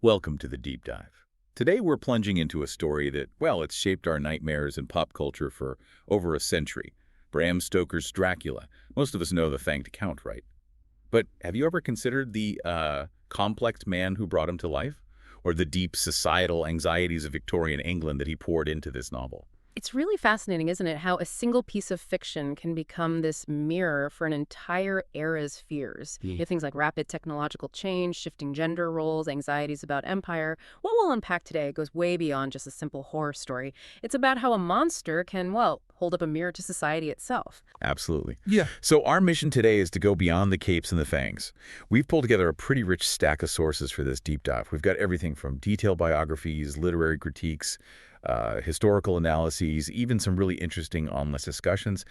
Welcome to the Deep Dive. Today we're plunging into a story that, well, it's shaped our nightmares and pop culture for over a century. Bram Stoker's Dracula. Most of us know the fanged count, right? But have you ever considered the complex man who brought him to life? Or the deep societal anxieties of Victorian England that he poured into this novel? It's really fascinating, isn't it, how a single piece of fiction can become this mirror for an entire era's fears. You Yeah. have things like rapid technological change, shifting gender roles, anxieties about empire. What we'll unpack today goes way beyond just a simple horror story. It's about how a monster can, well, hold up a mirror to society itself. Absolutely. Yeah. So our mission today is to go beyond the capes and the fangs. We've pulled together a pretty rich stack of sources for this deep dive. We've got everything from detailed biographies, literary critiques, historical analyses, even some really interesting endless discussions.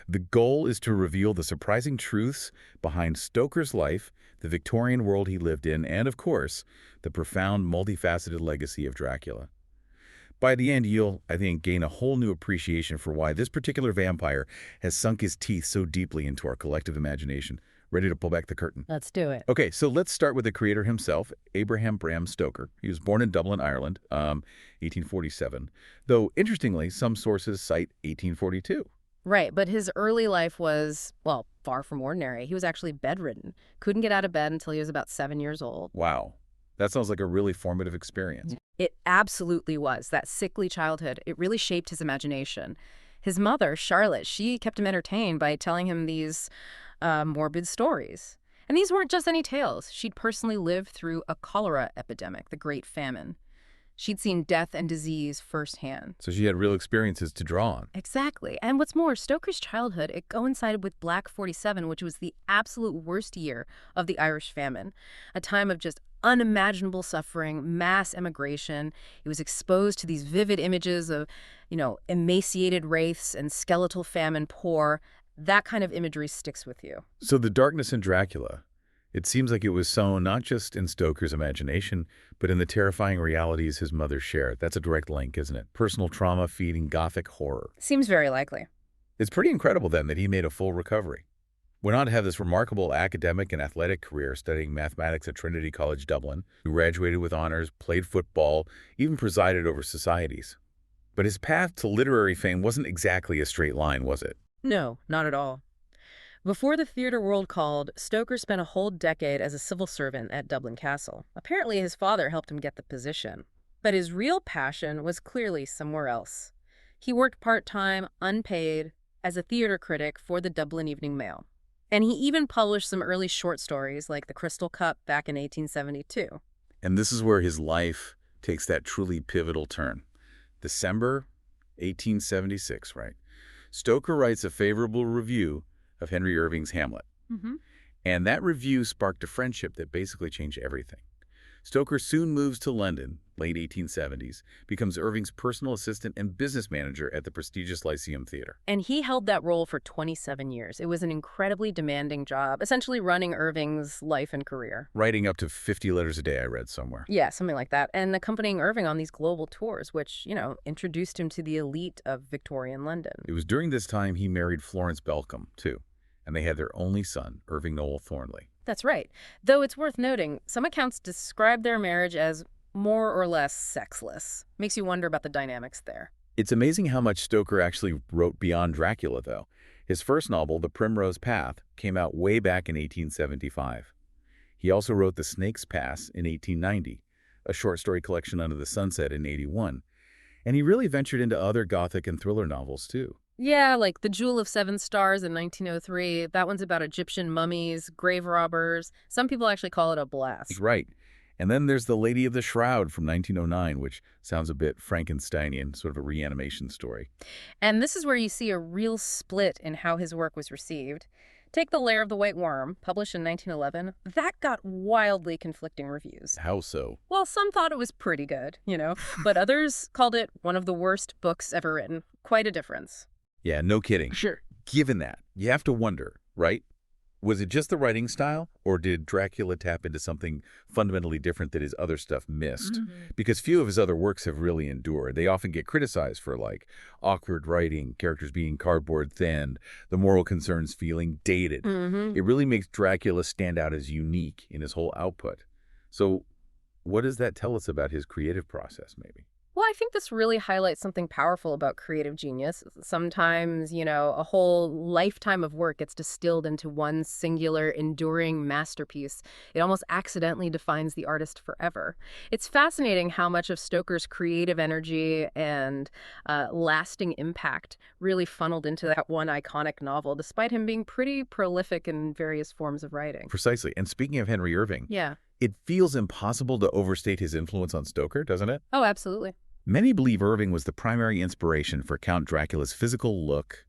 The goal is to reveal the surprising truths behind Stoker's life, the Victorian world he lived in, and, of course, the profound, multifaceted legacy of Dracula. By the end, you'll, I think, gain a whole new appreciation for why this particular vampire has sunk his teeth so deeply into our collective imagination. Ready to pull back the curtain? Let's do it. Okay, so let's start with the creator himself, Abraham Bram Stoker. He was born in Dublin, Ireland, 1847. Though, interestingly, some sources cite 1842. Right, but his early life was, well, far from ordinary. He was actually bedridden. Couldn't get out of bed until he was about 7 years old. Wow, that sounds like a really formative experience. It absolutely was. That sickly childhood, it really shaped his imagination. His mother, Charlotte, she kept him entertained by telling him these morbid stories. And these weren't just any tales. She'd personally lived through a cholera epidemic, the Great Famine. She'd seen death and disease firsthand. So she had real experiences to draw on. Exactly. And what's more, Stoker's childhood, it coincided with Black 47, which was the absolute worst year of the Irish famine, a time of just unimaginable suffering, mass emigration. He was exposed to these vivid images of, emaciated wraiths and skeletal famine poor. That kind of imagery sticks with you. So the darkness in Dracula, it seems like it was sown not just in Stoker's imagination, but in the terrifying realities his mother shared. That's a direct link, isn't it? Personal trauma feeding Gothic horror. Seems very likely. It's pretty incredible, then, that he made a full recovery. Went on to have this remarkable academic and athletic career studying mathematics at Trinity College, Dublin. He graduated with honors, played football, even presided over societies. But his path to literary fame wasn't exactly a straight line, was it? No, not at all. Before the theater world called, Stoker spent a whole decade as a civil servant at Dublin Castle. Apparently, his father helped him get the position. But his real passion was clearly somewhere else. He worked part-time, unpaid, as a theater critic for the Dublin Evening Mail. And he even published some early short stories like The Crystal Cup back in 1872. And this is where his life takes that truly pivotal turn. December 1876, right? Stoker writes a favorable review of Henry Irving's Hamlet. And that review sparked a friendship that basically changed everything. Stoker soon moves to London, late 1870s, becomes Irving's personal assistant and business manager at the prestigious Lyceum Theater. And he held that role for 27 years. It was an incredibly demanding job, essentially running Irving's life and career. Writing up to 50 letters a day, I read somewhere. Yeah, something like that. And accompanying Irving on these global tours, which, introduced him to the elite of Victorian London. It was during this time he married Florence Belcombe, too, and they had their only son, Irving Noel Thornley. That's right. Though it's worth noting, some accounts describe their marriage as more or less sexless. Makes you wonder about the dynamics there. It's amazing how much Stoker actually wrote beyond Dracula, though. His first novel, The Primrose Path, came out way back in 1875. He also wrote The Snake's Pass in 1890, a short story collection Under the Sunset in 81. And he really ventured into other Gothic and thriller novels, too. Yeah, like The Jewel of Seven Stars in 1903. That one's about Egyptian mummies, grave robbers. Some people actually call it a blast. Right. And then there's The Lady of the Shroud from 1909, which sounds a bit Frankensteinian, sort of a reanimation story. And this is where you see a real split in how his work was received. Take The Lair of the White Worm, published in 1911. That got wildly conflicting reviews. How so? Well, some thought it was pretty good, but others called it one of the worst books ever written. Quite a difference. Yeah, no kidding. Sure. Given that, you have to wonder, right? Was it just the writing style, or did Dracula tap into something fundamentally different that his other stuff missed? Because few of his other works have really endured. They often get criticized for, like, awkward writing, characters being cardboard thin, the moral concerns feeling dated. It really makes Dracula stand out as unique in his whole output. So What does that tell us about his creative process, maybe? Well, I think this really highlights something powerful about creative genius. Sometimes, a whole lifetime of work gets distilled into one singular, enduring masterpiece. It almost accidentally defines the artist forever. It's fascinating how much of Stoker's creative energy and lasting impact really funneled into that one iconic novel, despite him being pretty prolific in various forms of writing. Precisely. And speaking of Henry Irving, Yeah. it feels impossible to overstate his influence on Stoker, doesn't it? Oh, absolutely. Many believe Irving was the primary inspiration for Count Dracula's physical look: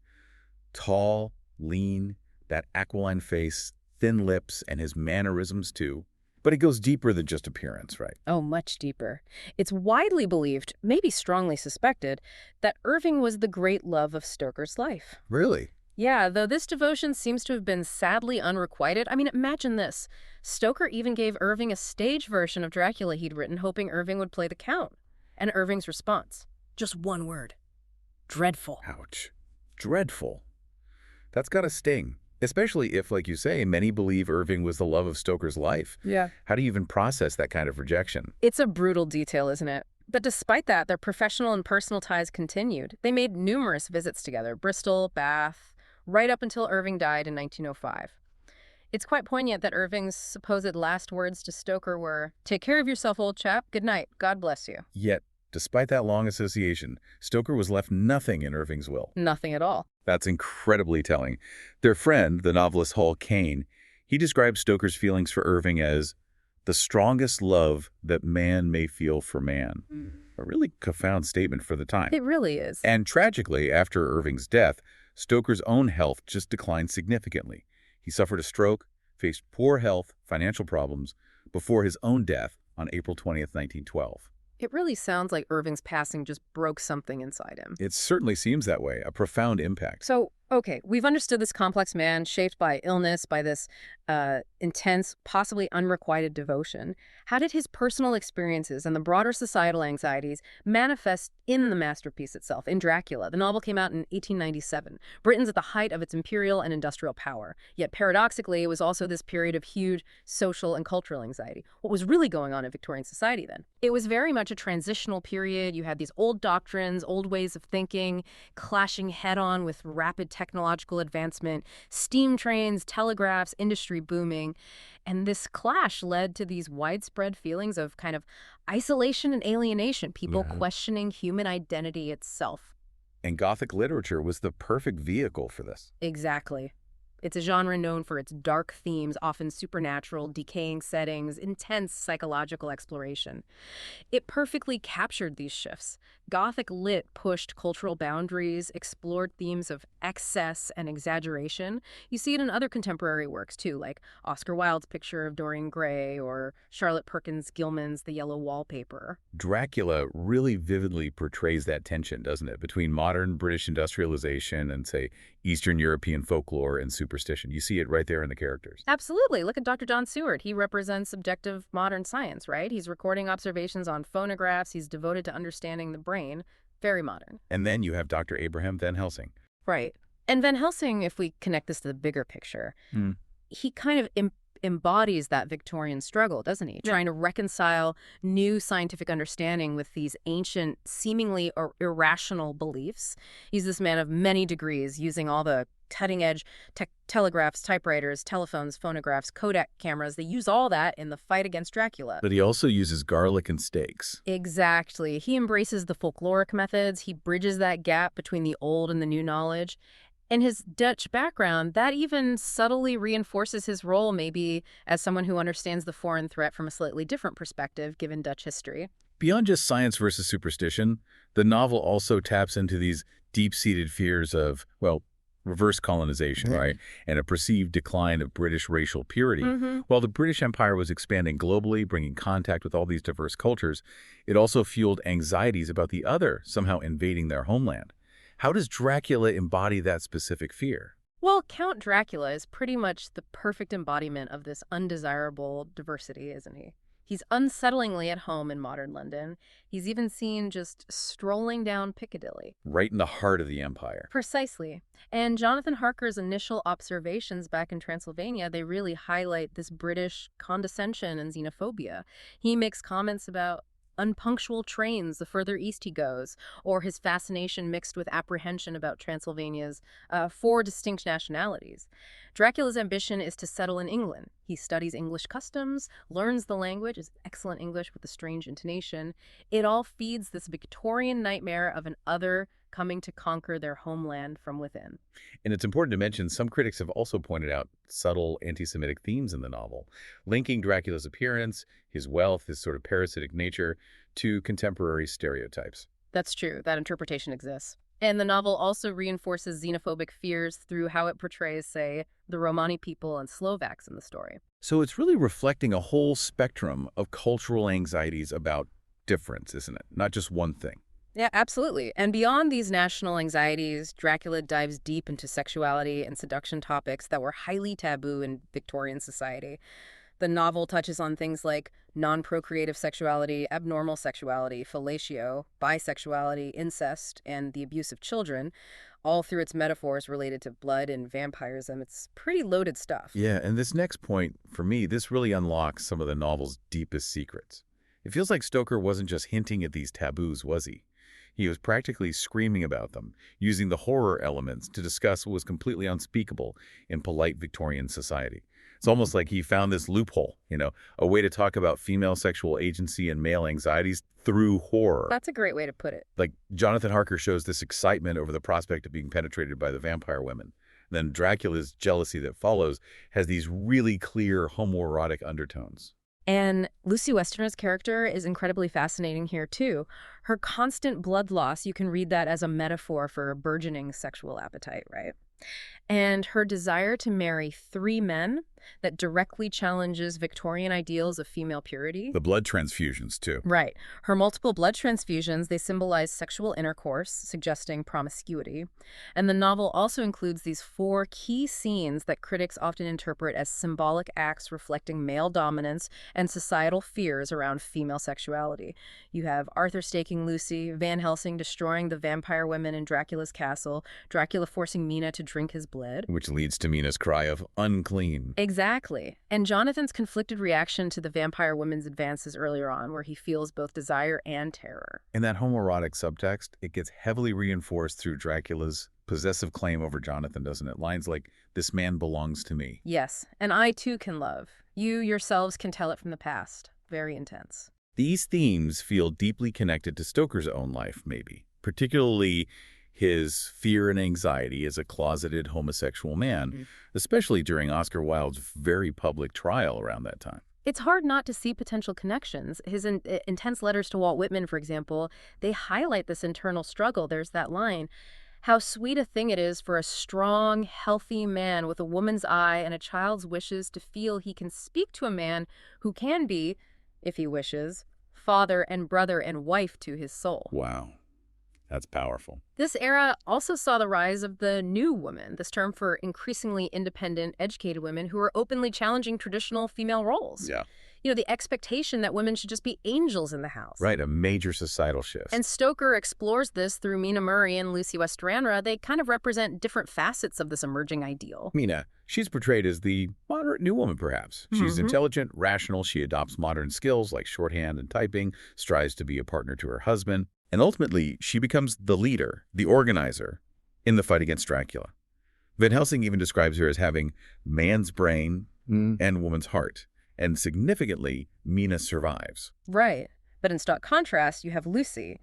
tall, lean, that aquiline face, thin lips, and his mannerisms too. But it goes deeper than just appearance, right? Oh, much deeper. It's widely believed, maybe strongly suspected, that Irving was the great love of Stoker's life. Really? Yeah, though this devotion seems to have been sadly unrequited. I mean, imagine this. Stoker even gave Irving a stage version of Dracula he'd written, hoping Irving would play the Count. And Irving's response: just one word. Dreadful. Ouch. Dreadful. That's gotta sting. Especially if, like you say, many believe Irving was the love of Stoker's life. Yeah. How do you even process that kind of rejection? It's a brutal detail, isn't it? But despite that, their professional and personal ties continued. They made numerous visits together: Bristol, Bath, right up until Irving died in 1905. It's quite poignant that Irving's supposed last words to Stoker were, "Take care of yourself, old chap. Good night. God bless you." Yet, despite that long association, Stoker was left nothing in Irving's will. Nothing at all. That's incredibly telling. Their friend, the novelist Hall Caine, he describes Stoker's feelings for Irving as the strongest love that man may feel for man. A really profound statement for the time. It really is. And tragically, after Irving's death, Stoker's own health just declined significantly. He suffered a stroke, faced poor health, financial problems, before his own death on April 20th, 1912. It really sounds like Irving's passing just broke something inside him. It certainly seems that way, a profound impact. So, okay, we've understood this complex man shaped by illness, by this intense, possibly unrequited devotion. How did his personal experiences and the broader societal anxieties manifest in the masterpiece itself, in Dracula? The novel came out in 1897. Britain's at the height of its imperial and industrial power. Yet paradoxically, it was also this period of huge social and cultural anxiety. What was really going on in Victorian society then? It was very much a transitional period. You had these old doctrines, old ways of thinking, clashing head-on with rapid technological advancement, steam trains, telegraphs, industry booming. And this clash led to these widespread feelings of kind of isolation and alienation, people questioning human identity itself. And Gothic literature was the perfect vehicle for this. Exactly. It's a genre known for its dark themes, often supernatural, decaying settings, intense psychological exploration. It perfectly captured these shifts. Gothic lit pushed cultural boundaries, explored themes of excess and exaggeration. You see it in other contemporary works, too, like Oscar Wilde's picture of Dorian Gray or Charlotte Perkins Gilman's The Yellow Wallpaper. Dracula really vividly portrays that tension, doesn't it, between modern British industrialization and, say, Eastern European folklore and superstition. You see it right there in the characters. Absolutely. Look at Dr. John Seward. He represents objective modern science, right? He's recording observations on phonographs. He's devoted to understanding the brain. Very modern. And then you have Dr. Abraham Van Helsing. Right. And Van Helsing, if we connect this to the bigger picture, he kind of embodies that Victorian struggle, doesn't he? Trying to reconcile new scientific understanding with these ancient, seemingly irrational beliefs. He's this man of many degrees, using all the cutting-edge telegraphs, typewriters, telephones, phonographs, Kodak cameras. They use all that in the fight against Dracula. But he also uses garlic and steaks. Exactly. He embraces the folkloric methods. He bridges that gap between the old and the new knowledge. In his Dutch background, that even subtly reinforces his role maybe as someone who understands the foreign threat from a slightly different perspective, given Dutch history. Beyond just science versus superstition, the novel also taps into these deep-seated fears of, well, reverse colonization, right? And a perceived decline of British racial purity. While the British Empire was expanding globally, bringing contact with all these diverse cultures, it also fueled anxieties about the other somehow invading their homeland. How does Dracula embody that specific fear? Well, Count Dracula is pretty much the perfect embodiment of this undesirable diversity, isn't he? He's unsettlingly at home in modern London. He's even seen just strolling down Piccadilly. Right in the heart of the empire. Precisely. And Jonathan Harker's initial observations back in Transylvania, they really highlight this British condescension and xenophobia. He makes comments about unpunctual trains the further east he goes, or his fascination mixed with apprehension about Transylvania's four distinct nationalities. Dracula's ambition is to settle in England. He studies English customs, learns the language, is excellent English with a strange intonation. It all feeds this Victorian nightmare of an other coming to conquer their homeland from within. And it's important to mention some critics have also pointed out subtle anti-Semitic themes in the novel, linking Dracula's appearance, his wealth, his sort of parasitic nature, to contemporary stereotypes. That's true. That interpretation exists. And the novel also reinforces xenophobic fears through how it portrays, say, the Romani people and Slovaks in the story. So it's really reflecting a whole spectrum of cultural anxieties about difference, isn't it? Not just one thing. Yeah, absolutely. And beyond these national anxieties, Dracula dives deep into sexuality and seduction topics that were highly taboo in Victorian society. The novel touches on things like non-procreative sexuality, abnormal sexuality, fellatio, bisexuality, incest, and the abuse of children, all through its metaphors related to blood and vampirism. It's pretty loaded stuff. Yeah, and this next point, for me, this really unlocks some of the novel's deepest secrets. It feels like Stoker wasn't just hinting at these taboos, was he? He was practically screaming about them, using the horror elements to discuss what was completely unspeakable in polite Victorian society. It's almost like he found this loophole, a way to talk about female sexual agency and male anxieties through horror. That's a great way to put it. Like Jonathan Harker shows this excitement over the prospect of being penetrated by the vampire women. Then Dracula's jealousy that follows has these really clear homoerotic undertones. And Lucy Westenra's character is incredibly fascinating here, too. Her constant blood loss, you can read that as a metaphor for a burgeoning sexual appetite, right? And her desire to marry 3 men that directly challenges Victorian ideals of female purity. The blood transfusions, too. Right. Her multiple blood transfusions, they symbolize sexual intercourse, suggesting promiscuity. And the novel also includes these 4 key scenes that critics often interpret as symbolic acts reflecting male dominance and societal fears around female sexuality. You have Arthur staking Lucy, Van Helsing destroying the vampire women in Dracula's castle, Dracula forcing Mina to drink his blood. Which leads to Mina's cry of unclean. Exactly. And Jonathan's conflicted reaction to the vampire women's advances earlier on, where he feels both desire and terror. In that homoerotic subtext, it gets heavily reinforced through Dracula's possessive claim over Jonathan, doesn't it? Lines like, "This man belongs to me." Yes, and I too can love. You yourselves can tell it from the past. Very intense. These themes feel deeply connected to Stoker's own life, maybe, particularly his fear and anxiety as a closeted homosexual man, especially during Oscar Wilde's very public trial around that time. It's hard not to see potential connections. His intense letters to Walt Whitman, for example, they highlight this internal struggle. There's that line, "How sweet a thing it is for a strong, healthy man with a woman's eye and a child's wishes to feel he can speak to a man who can be, if he wishes, father and brother and wife to his soul." Wow. That's powerful. This era also saw the rise of the new woman, this term for increasingly independent, educated women who are openly challenging traditional female roles. Yeah. The expectation that women should just be angels in the house. Right, a major societal shift. And Stoker explores this through Mina Murray and Lucy Westenra. They kind of represent different facets of this emerging ideal. Mina, she's portrayed as the moderate new woman, perhaps. She's intelligent, rational, she adopts modern skills like shorthand and typing, strives to be a partner to her husband. And ultimately, she becomes the leader, the organizer, in the fight against Dracula. Van Helsing even describes her as having man's brain and woman's heart. And significantly, Mina survives. Right. But in stark contrast, you have Lucy.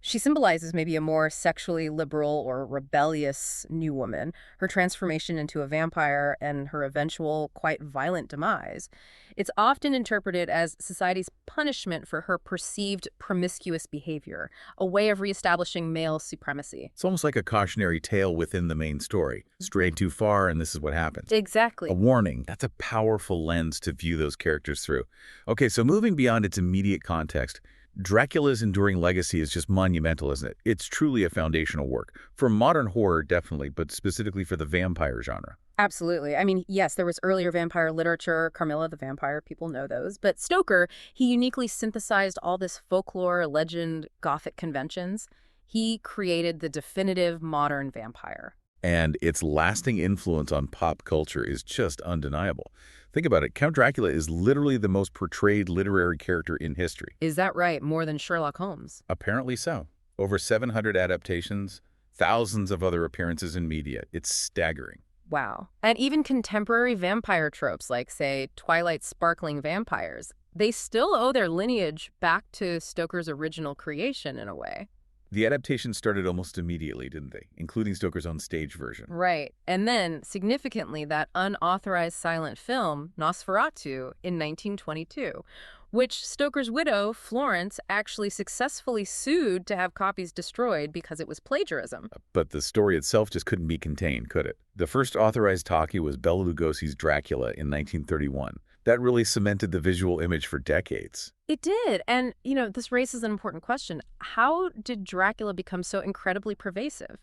She symbolizes maybe a more sexually liberal or rebellious new woman, her transformation into a vampire and her eventual, quite violent demise. It's often interpreted as society's punishment for her perceived promiscuous behavior, a way of reestablishing male supremacy. It's almost like a cautionary tale within the main story. Stray too far, and this is what happens. Exactly. A warning. That's a powerful lens to view those characters through. Okay, so moving beyond its immediate context, Dracula's enduring legacy is just monumental, isn't it? It's truly a foundational work. For modern horror, definitely, but specifically for the vampire genre. Absolutely. I mean, yes, there was earlier vampire literature, Carmilla the Vampire, people know those. But Stoker, he uniquely synthesized all this folklore, legend, Gothic conventions. He created the definitive modern vampire. And its lasting influence on pop culture is just undeniable. Think about it. Count Dracula is literally the most portrayed literary character in history. Is that right? More than Sherlock Holmes? Apparently so. Over 700 adaptations, thousands of other appearances in media. It's staggering. Wow. And even contemporary vampire tropes, like, say, Twilight sparkling vampires, they still owe their lineage back to Stoker's original creation in a way. The adaptation started almost immediately, didn't they? Including Stoker's own stage version. Right. And then, significantly, that unauthorized silent film, Nosferatu, in 1922, which Stoker's widow, Florence, actually successfully sued to have copies destroyed because it was plagiarism. But the story itself just couldn't be contained, could it? The first authorized talkie was Bela Lugosi's Dracula in 1931. That really cemented the visual image for decades. It did. And, this raises an important question. How did Dracula become so incredibly pervasive?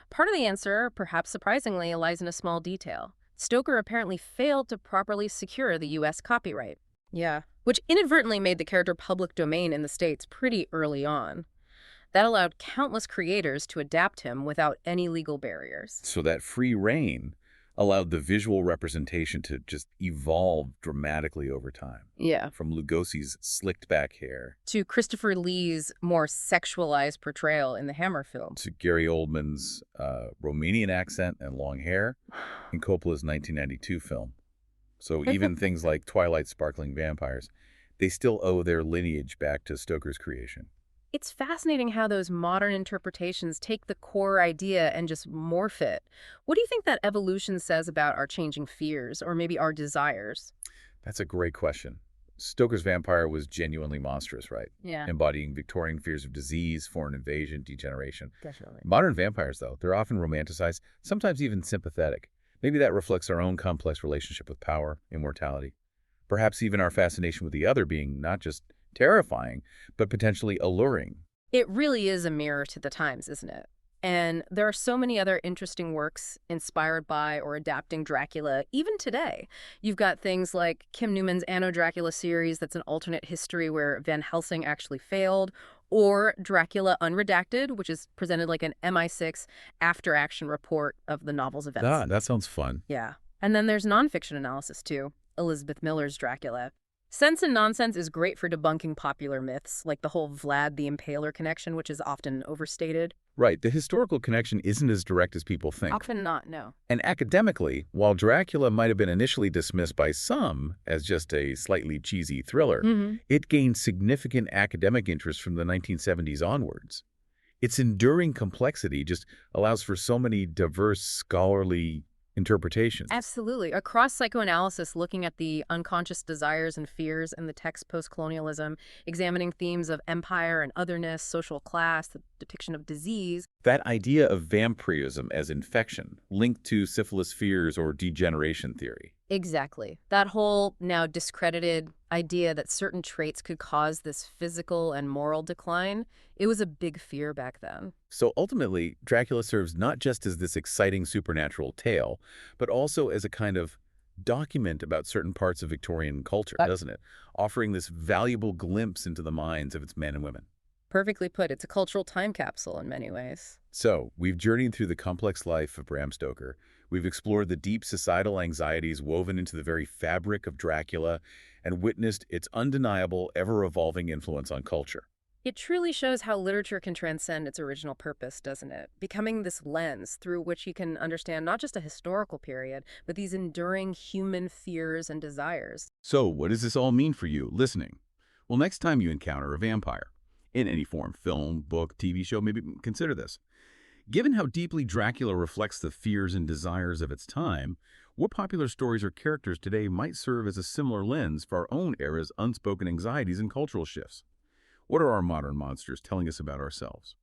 Part of the answer, perhaps surprisingly, lies in a small detail. Stoker apparently failed to properly secure the U.S. copyright. Yeah. Which inadvertently made the character public domain in the States pretty early on. That allowed countless creators to adapt him without any legal barriers. So that free reign allowed the visual representation to just evolve dramatically over time. Yeah. From Lugosi's slicked back hair To Christopher Lee's more sexualized portrayal in the Hammer film. to Gary Oldman's Romanian accent and long hair in Coppola's 1992 film. So even things like Twilight sparkling vampires, they still owe their lineage back to Stoker's creation. It's fascinating how those modern interpretations take the core idea and just morph it. What do you think that evolution says about our changing fears, or maybe our desires? That's a great question. Stoker's vampire was genuinely monstrous, right? Yeah, Embodying Victorian fears of disease, foreign invasion, degeneration. definitely. Modern vampires, though, they're often romanticized, sometimes even sympathetic. Maybe that reflects our own complex relationship with power, immortality. Perhaps even our fascination with the other being not just terrifying, but potentially alluring. It really is a mirror to the times, isn't it? And there are so many other interesting works inspired by or adapting Dracula, even today. You've got things like Kim Newman's Anno Dracula series, that's an alternate history where Van Helsing actually failed, or Dracula Unredacted, which is presented like an MI6 after-action report of the novel's events. Ah, that sounds fun. Yeah. And then there's nonfiction analysis, too. Elizabeth Miller's Dracula. Sense and Nonsense is great for debunking popular myths, like the whole Vlad the Impaler connection, which is often overstated. Right, the historical connection isn't as direct as people think. Often not, no. And academically, while Dracula might have been initially dismissed by some as just a slightly cheesy thriller, it gained significant academic interest from the 1970s onwards. Its enduring complexity just allows for so many diverse scholarly interpretations. Absolutely. Across psychoanalysis, looking at the unconscious desires and fears in the text post-colonialism, examining themes of empire and otherness, social class, the depiction of disease. That idea of vampirism as infection, linked to syphilis fears or degeneration theory. Exactly. That whole now discredited idea that certain traits could cause this physical and moral decline, it was a big fear back then. So ultimately, Dracula serves not just as this exciting supernatural tale, but also as a kind of document about certain parts of Victorian culture, doesn't it? Offering this valuable glimpse into the minds of its men and women. Perfectly put. It's a cultural time capsule in many ways. So, we've journeyed through the complex life of Bram Stoker. We've explored the deep societal anxieties woven into the very fabric of Dracula and witnessed its undeniable, ever-evolving influence on culture. It truly shows how literature can transcend its original purpose, doesn't it? Becoming this lens through which you can understand not just a historical period, but these enduring human fears and desires. So, what does this all mean for you, listening? Well, next time you encounter a vampire, in any form, film, book, TV show, maybe consider this. Given how deeply Dracula reflects the fears and desires of its time, what popular stories or characters today might serve as a similar lens for our own era's unspoken anxieties and cultural shifts? What are our modern monsters telling us about ourselves?